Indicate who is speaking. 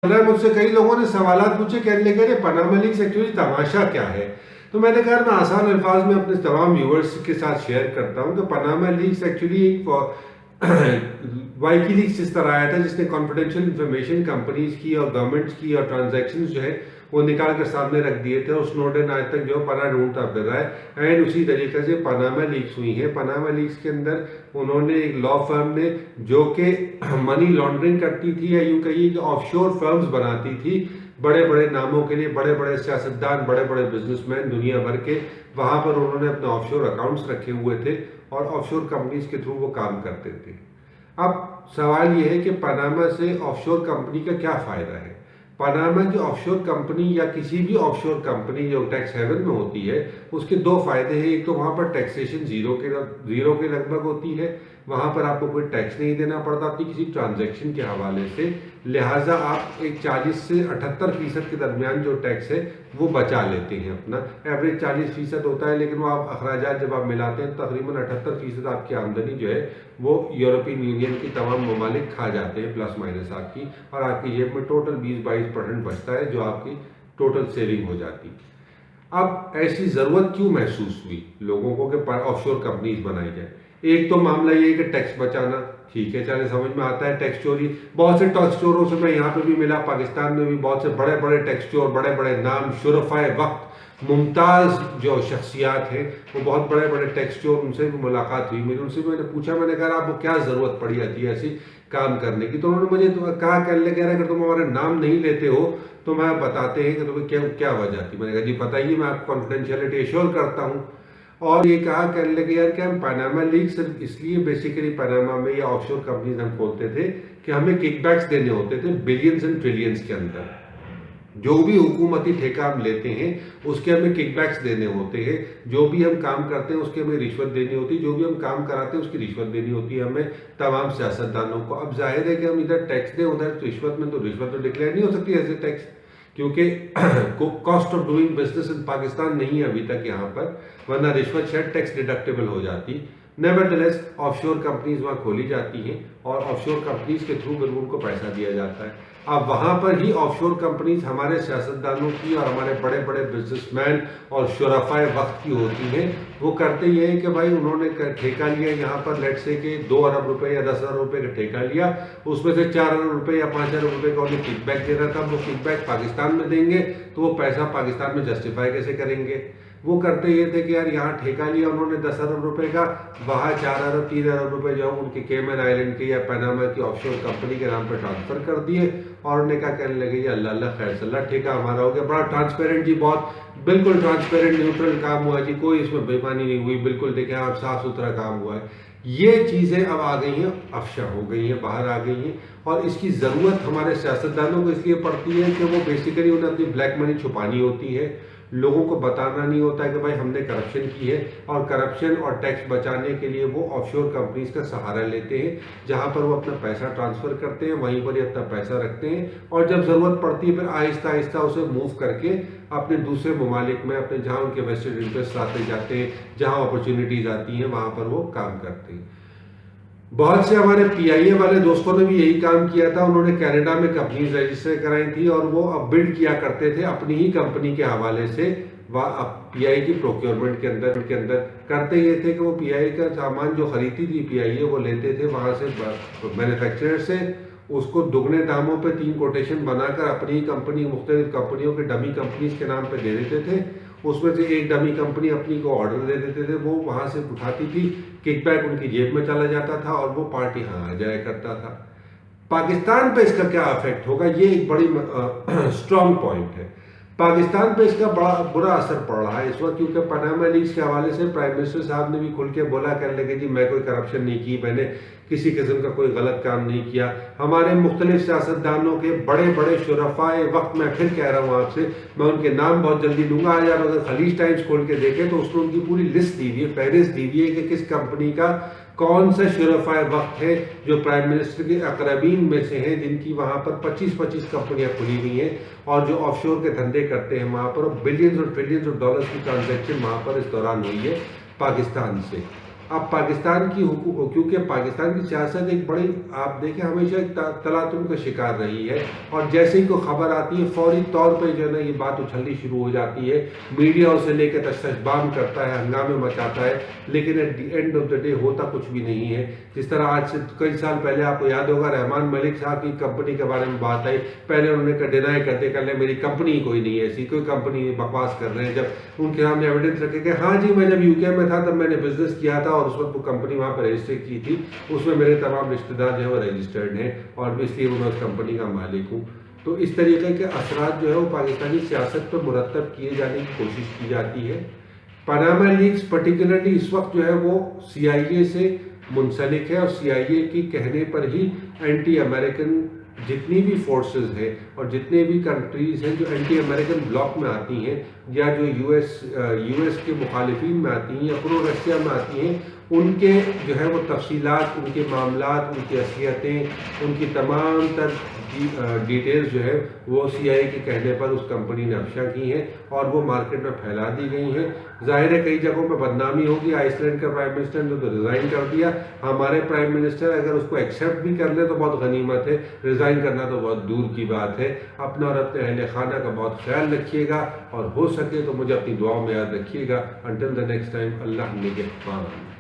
Speaker 1: मुझसे कई लोगों ने सवालात पूछे, कहने लगे अरे पनामा लीक्स एक्चुअली तमाशा क्या है। तो मैंने कहा मैं आसान अल्फाज में अपने तमाम व्यूवर्स के साथ शेयर करता हूं कि पनामा लीक्स एक्चुअली एक वाइकीलीक्स जिस तरह आया था, जिसने कॉन्फिडेंशियल इंफॉर्मेशन कंपनीज की और गवर्नमेंट्स की और ट्रांजैक्शन जो है वो निकाल कर सामने रख दिए थे, और स्नोडेन आज तक जो पना ढूंढता फिर रहा है। एंड उसी तरीके से पनामा लीक्स हुई है। पनामा लीक्स के अंदर उन्होंने एक लॉ फर्म ने, जो कि मनी लॉन्ड्रिंग करती थी या यूं कहिए कि ऑफशोर फर्म्स बनाती थी बड़े बड़े नामों के लिए, बड़े बड़े सियासतदान, बड़े बड़े बिजनेसमैन दुनिया भर के, वहां पर उन्होंने अपने ऑफशोर अकाउंट्स रखे हुए थे और ऑफशोर कंपनीज के थ्रू वो काम करते थे। अब सवाल यह है कि पनामा से ऑफशोर कंपनी का क्या फायदा है। पनामा की ऑफशोर कंपनी या किसी भी ऑफशोर कंपनी जो टैक्स हेवन में होती है, उसके दो फायदे हैं। एक तो वहां पर टैक्सेशन जीरो के लगभग होती है, वहां पर आपको कोई टैक्स नहीं देना पड़ता अपनी किसी ट्रांजैक्शन के हवाले से। लिहाजा आप एक 40 से 78% के दरमियान जो टैक्स है वो बचा लेते हैं। अपना एवरेज 40% होता है, लेकिन वो आप अखराजात जब आप मिलाते हैं तो तकरीबन 78% आपकी आमदनी जो है वो यूरोपियन यूनियन की तमाम ममालिक खा जाते हैं प्लस माइनस आपकी, और आपकी जेब में टोटल 20-22% बचता है जो आपकी टोटल सेविंग हो जाती। अब ऐसी जरूरत क्यों महसूस हुई लोगों को कि ऑफशोर कंपनीज बनाई जाए। एक तो मामला ये कि टैक्स बचाना, ठीक है, चले समझ में आता है। टैक्स चोरी, बहुत से टैक्स चोरों से मैं यहाँ पे भी मिला, पाकिस्तान में भी बहुत से बड़े बड़े टैक्स चोर, बड़े बड़े नाम, शुरफाए वक्त, मुमताज जो शख्सियात हैं, वो बहुत बड़े बड़े टैक्स चोर, उनसे भी मुलाकात हुई मेरी। उनसे मैंने पूछा, मैंने कहा आपको क्या जरूरत पड़ी जाती है ऐसी काम करने की। तो उन्होंने मुझे कहा, कहने लगे अगर तुम हमारे नाम नहीं लेते हो तो मैं बताते हैं कि तुम्हें क्या क्या वजह थी। मैंने कहा जी बताइए, मैं आपको कॉन्फिडेंशियलिटी एश्योर करता हूँ। और ये कहा, कहने लगे यार कि हम पनामा लीक सिर्फ इसलिए बेसिकली पनामा में या ऑफशोर कंपनीज हम खोलते थे कि हमें किकबैक्स देने होते थे बिलियंस एंड ट्रिलियंस के अंदर। जो भी हुकूमती ठेका हम लेते हैं उसके हमें किकबैक्स देने होते हैं, जो भी हम काम करते हैं उसके हमें रिश्वत देनी होती है, जो भी हम काम कराते हैं उसकी रिश्वत देनी होती है हमें तमाम सियासतदानों को। अब जाहिर है कि हम इधर टैक्स दें उधर रिश्वत में, तो रिश्वत तो डिक्लेयर नहीं हो सकती ऐसे टैक्स, क्योंकि cost of doing business in Pakistan नहीं है अभी तक यहाँ पर, वरना रिश्वत शायद टैक्स डिडक्टेबल हो जाती। नेवरदलेस ऑफशोर कंपनीज वहाँ खोली जाती हैं और ऑफशोर कंपनीज के थ्रू फिर उनको पैसा दिया जाता है। अब वहाँ पर ही ऑफशोर कंपनीज हमारे सियासतदानों की और हमारे बड़े बड़े बिजनेसमैन और शुरफाए वक्त की होती हैं। वो करते ये है कि भाई उन्होंने ठेका लिया यहाँ पर, लेट से कि 2 अरब रुपए या 10 अरब रुपए का ठेका लिया, उसमें से 4 अरब रुपए या 5 अरब रुपए का उन्हें किकबैक देना था। वो किकबैक पाकिस्तान में देंगे तो वो पैसा पाकिस्तान में जस्टिफाई कैसे करेंगे। वो करते ये थे कि यार यहाँ ठेका लिया उन्होंने 10 अरब रुपए का, वहाँ 4 अरब 3 अरब रुपए जो उनके केमन आइलैंड के या पनामा की ऑफशोर कंपनी के नाम पर ट्रांसफर कर दिए, और उन्हें क्या कहने लगे ये अल्लाह अल्लाह खैर सल्ला, ठेका हमारा हो गया। बड़ा ट्रांसपेरेंट जी, बहुत बिल्कुल ट्रांसपेरेंट न्यूट्रल काम हुआ जी, कोई इसमें बेईमानी नहीं हुई, बिल्कुल देखें आप साफ सुथरा काम हुआ है। ये चीज़ें अब आ गई हैं, अफशा हो गई हैं, बाहर आ गई हैं, और इसकी ज़रूरत हमारे सियासतदानों को इसलिए पड़ती है कि वो बेसिकली उन्हें अपनी ब्लैक मनी छुपानी होती है। लोगों को बताना नहीं होता है कि भाई हमने करप्शन की है, और करप्शन और टैक्स बचाने के लिए वो ऑफशोर कंपनीज का सहारा लेते हैं, जहां पर वो अपना पैसा ट्रांसफर करते हैं, वहीं पर ही अपना पैसा रखते हैं, और जब ज़रूरत पड़ती है फिर आहिस्ता आहिस्ता उसे मूव करके अपने दूसरे ममालिक में, अपने जहाँ उनके वेस्टेड इंटरेस्ट आते जाते हैं, जहाँ अपॉर्चुनिटीज़ आती हैं वहाँ पर वो काम करते हैं। बहुत से हमारे पीआईए वाले दोस्तों ने भी यही काम किया था। उन्होंने कनाडा में कंपनीज रजिस्टर कराई थी और वो अब बिल्ड किया करते थे अपनी ही कंपनी के हवाले से। वह पीआई की प्रोक्योरमेंट के अंदर करते ये थे कि वो पीआई का सामान जो खरीदती थी पीआईए, वो लेते थे वहाँ से मैन्युफैक्चरर से, उसको दुगने दामों पे 3 कोटेशन बनाकर अपनी ही कंपनी, मुख्तलिफ कंपनियों के डमी कंपनीज के नाम पे दे देते थे। उसमें से एक डमी कंपनी अपनी को ऑर्डर दे देते थे, वो वहाँ से उठाती थी, किकबैक उनकी जेब में चला जाता था और वो पार्टी यहाँ आ जाया करता था। पाकिस्तान पे इसका क्या इफेक्ट होगा, ये एक बड़ी स्ट्रॉन्ग पॉइंट है। पाकिस्तान पे इसका बड़ा बुरा असर पड़ रहा है इस वक्त, क्योंकि पनामा लीक्स के हवाले से प्राइम मिनिस्टर साहब ने भी खुल के बोला, कहने लगे जी मैं कोई करप्शन नहीं की, मैंने किसी किस्म का कोई गलत काम नहीं किया। हमारे मुख्तलिफ सियासतदानों के बड़े बड़े शुरफाए वक्त, मैं फिर कह रहा हूँ आपसे, मैं उनके नाम बहुत जल्दी लूंगा। आज आप अगर खलीज टाइम्स खोल के देखें तो उसमें उनकी पूरी लिस्ट दी हुई है, फहरिस्त दी हुई है कि किस कंपनी का कौन सा शुरफाए वक्त है जो प्राइम मिनिस्टर के अकरबीन में से हैं, जिनकी वहाँ पर 25-25 कंपनियाँ खुली हुई हैं और जो ऑफशोर के धंधे करते हैं वहाँ पर, बिलियंस और ट्रिलियंस ऑफ डॉलर्स की ट्रांजैक्शन वहाँ पर इस दौरान हुई है पाकिस्तान से। अब पाकिस्तान की क्योंकि पाकिस्तान की सियासत एक बड़ी, आप देखें, हमेशा एक तलातुम का शिकार रही है, और जैसे ही कोई खबर आती है फौरी तौर पे जो है ना ये बात उछलनी शुरू हो जाती है, मीडिया उसे लेकर तशतशबाम करता है, हंगामे मचाता है, लेकिन at the end of the day होता कुछ भी नहीं है। जिस तरह आज से कई साल पहले आपको याद होगा रहमान मलिक साहब की कंपनी के बारे में बात आई, पहले उन्होंने डिनाई करते कर मेरी कंपनी कोई नहीं है, ऐसी कोई कंपनी बकवास कर रहे हैं। जब उनके सामने एविडेंस रखे कि हाँ जी मैं जब यूके में था तब मैंने बिजनेस किया था और उस वक्त वो कंपनी वहाँ पर रजिस्टर की थी, उसमें मेरे तमाम रिश्तेदार जो है वो रजिस्टर्ड हैं और इसलिए मैं उस कंपनी का मालिक हूँ। तो इस तरीके के असरात जो है वो पाकिस्तानी सियासत पर मुरतब किए जाने की कोशिश की जाती है। पनामा लीक्स पर्टिकुलरली इस वक्त जो है वो CIA से मुंसलिक है, और CIA के कहने पर ही एंटी अमेरिकन जितनी भी फोर्सेस हैं और जितने भी कंट्रीज़ हैं जो एंटी अमेरिकन ब्लॉक में आती हैं या जो यूएस के मुखालिफिन में आती हैं या प्रो रशिया में आती हैं, उनके जो है वो तफसीलात, उनके मामलात, उनकी असलियतें, उनकी तमाम तर डिटेल्स जो है वो CIA के कहने पर उस कंपनी ने अफशा की हैं और वो मार्केट में फैला दी गई हैं। जाहिर है कई जगहों पर बदनामी होगी। आइसलैंड का प्राइम मिनिस्टर ने तो रिज़ाइन कर दिया, हमारे प्राइम मिनिस्टर अगर उसको एक्सेप्ट भी कर ले तो बहुत गनीमत है, रिज़ाइन करना तो बहुत दूर की बात है। अपना और अपने अहल खाना का बहुत ख्याल रखिएगा, और हो सके तो मुझे अपनी दुआओं में याद रखिएगा। Until the next time, Allah निगहबान।